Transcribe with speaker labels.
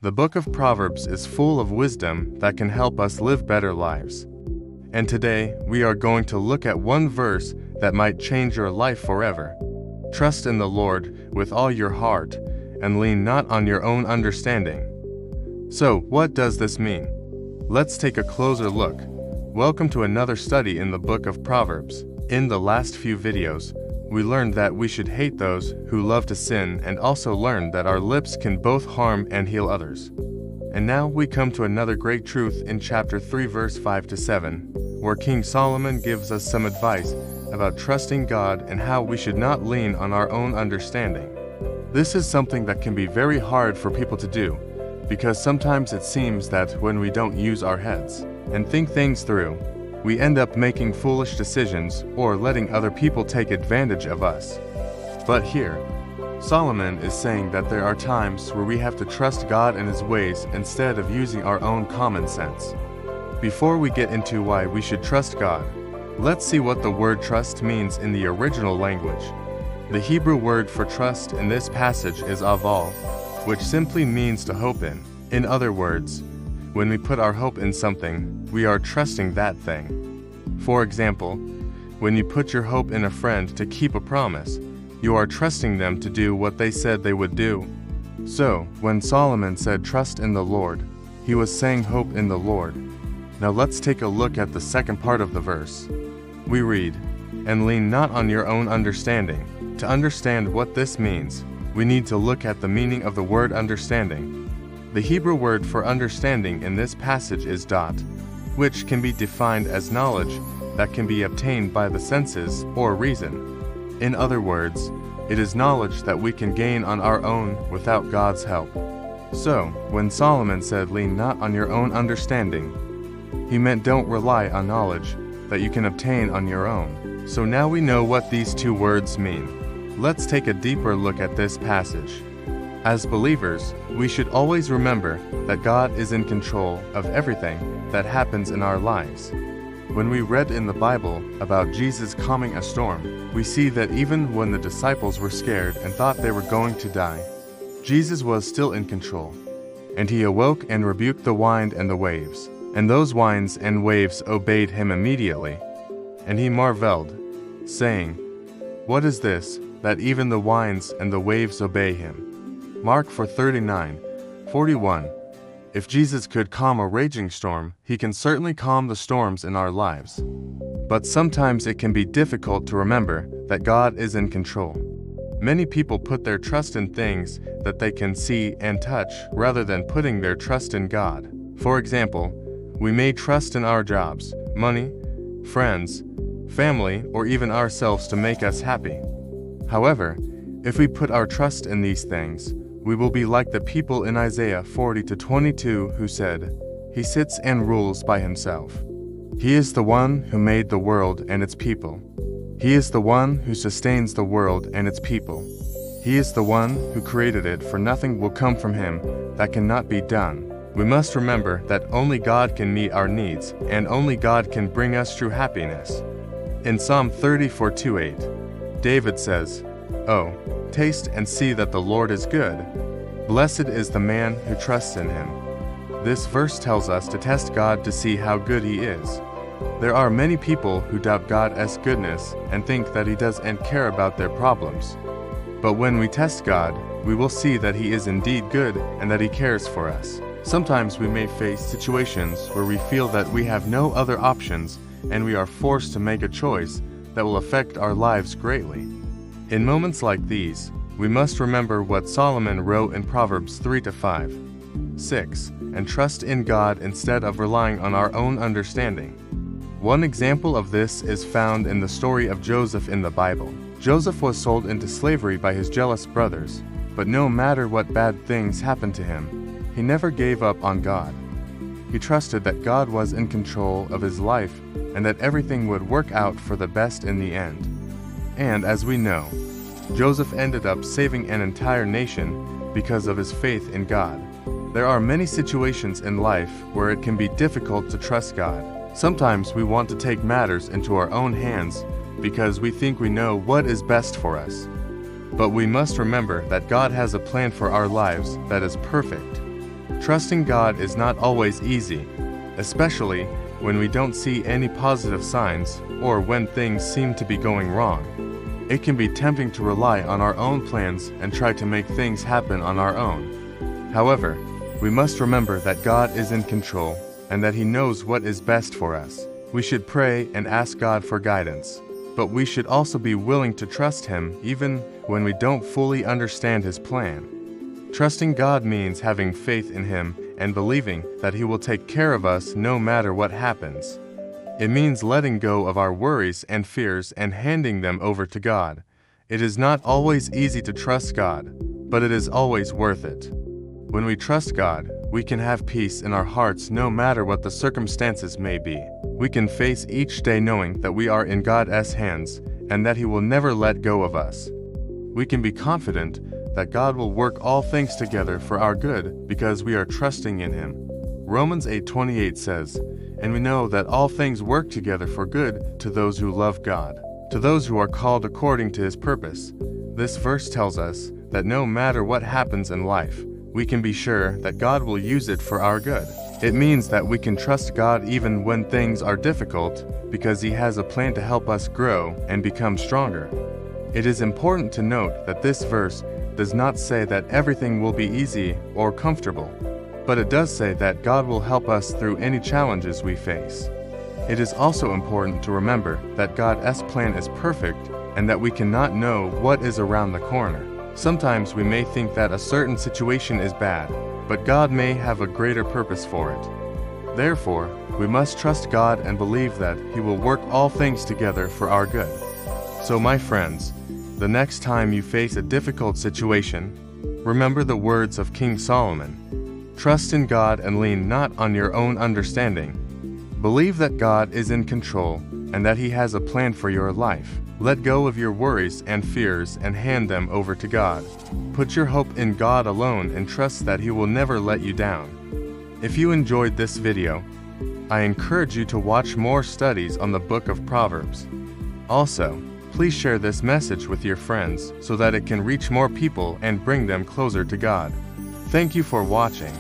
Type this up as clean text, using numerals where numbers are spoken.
Speaker 1: The book of Proverbs is full of wisdom that can help us live better lives. And today, we are going to look at one verse that might change your life forever. Trust in the Lord with all your heart, and lean not on your own understanding. So, what does this mean? Let's take a closer look. Welcome to another study in the book of Proverbs. In the last few videos, we learned that we should hate those who love to sin and also learned that our lips can both harm and heal others. And now we come to another great truth in chapter 3 verse 5 to 7, where King Solomon gives us some advice about trusting God and how we should not lean on our own understanding. This is something that can be very hard for people to do, because sometimes it seems that when we don't use our heads and think things through, we end up making foolish decisions or letting other people take advantage of us. But here, Solomon is saying that there are times where we have to trust God and His ways instead of using our own common sense. Before we get into why we should trust God, let's see what the word trust means in the original language. The Hebrew word for trust in this passage is aval, which simply means to hope in. In other words, when we put our hope in something, we are trusting that thing. For example, when you put your hope in a friend to keep a promise, you are trusting them to do what they said they would do. So, when Solomon said trust in the Lord, he was saying hope in the Lord. Now let's take a look at the second part of the verse. We read, "And lean not on your own understanding." To understand what this means, we need to look at the meaning of the word understanding. The Hebrew word for understanding in this passage is dot, which can be defined as knowledge that can be obtained by the senses or reason. In other words, it is knowledge that we can gain on our own without God's help. So, when Solomon said lean not on your own understanding, he meant don't rely on knowledge that you can obtain on your own. So now we know what these two words mean. Let's take a deeper look at this passage. As believers, we should always remember that God is in control of everything that happens in our lives. When we read in the Bible about Jesus calming a storm, we see that even when the disciples were scared and thought they were going to die, Jesus was still in control. And He awoke and rebuked the wind and the waves, and those winds and waves obeyed Him immediately. And He marveled, saying, "What is this, that even the winds and the waves obey Him?" Mark 4:39-41. If Jesus could calm a raging storm, He can certainly calm the storms in our lives. But sometimes it can be difficult to remember that God is in control. Many people put their trust in things that they can see and touch rather than putting their trust in God. For example, we may trust in our jobs, money, friends, family, or even ourselves to make us happy. However, if we put our trust in these things, we will be like the people in Isaiah 40:22 who said, "He sits and rules by Himself. He is the one who made the world and its people. He is the one who sustains the world and its people. He is the one who created it, for nothing will come from Him that cannot be done." We must remember that only God can meet our needs, and only God can bring us true happiness. In Psalm 34:2-8, David says, "Oh, taste and see that the Lord is good. Blessed is the man who trusts in Him." This verse tells us to test God to see how good He is. There are many people who doubt God's goodness and think that He doesn't care about their problems. But when we test God, we will see that He is indeed good and that He cares for us. Sometimes we may face situations where we feel that we have no other options and we are forced to make a choice that will affect our lives greatly. In moments like these, we must remember what Solomon wrote in Proverbs 3-5, 6, and trust in God instead of relying on our own understanding. One example of this is found in the story of Joseph in the Bible. Joseph was sold into slavery by his jealous brothers, but no matter what bad things happened to him, he never gave up on God. He trusted that God was in control of his life and that everything would work out for the best in the end. And as we know, Joseph ended up saving an entire nation because of his faith in God. There are many situations in life where it can be difficult to trust God. Sometimes we want to take matters into our own hands because we think we know what is best for us. But we must remember that God has a plan for our lives that is perfect. Trusting God is not always easy, especially when we don't see any positive signs or when things seem to be going wrong. It can be tempting to rely on our own plans and try to make things happen on our own. However, we must remember that God is in control and that He knows what is best for us. We should pray and ask God for guidance, but we should also be willing to trust Him even when we don't fully understand His plan. Trusting God means having faith in Him and believing that He will take care of us no matter what happens. It means letting go of our worries and fears and handing them over to God. It is not always easy to trust God, but it is always worth it. When we trust God, we can have peace in our hearts no matter what the circumstances may be. We can face each day knowing that we are in God's hands and that He will never let go of us. We can be confident that God will work all things together for our good because we are trusting in Him. Romans 8:28 says, "And we know that all things work together for good to those who love God, to those who are called according to His purpose." This verse tells us that no matter what happens in life, we can be sure that God will use it for our good. It means that we can trust God even when things are difficult because He has a plan to help us grow and become stronger. It is important to note that this verse does not say that everything will be easy or comfortable, but it does say that God will help us through any challenges we face. It is also important to remember that God's plan is perfect and that we cannot know what is around the corner. Sometimes we may think that a certain situation is bad, but God may have a greater purpose for it. Therefore, we must trust God and believe that He will work all things together for our good. So, my friends, the next time you face a difficult situation, remember the words of King Solomon. Trust in God and lean not on your own understanding. Believe that God is in control and that He has a plan for your life. Let go of your worries and fears and hand them over to God. Put your hope in God alone and trust that He will never let you down. If you enjoyed this video, I encourage you to watch more studies on the book of Proverbs. Also, please share this message with your friends so that it can reach more people and bring them closer to God. Thank you for watching.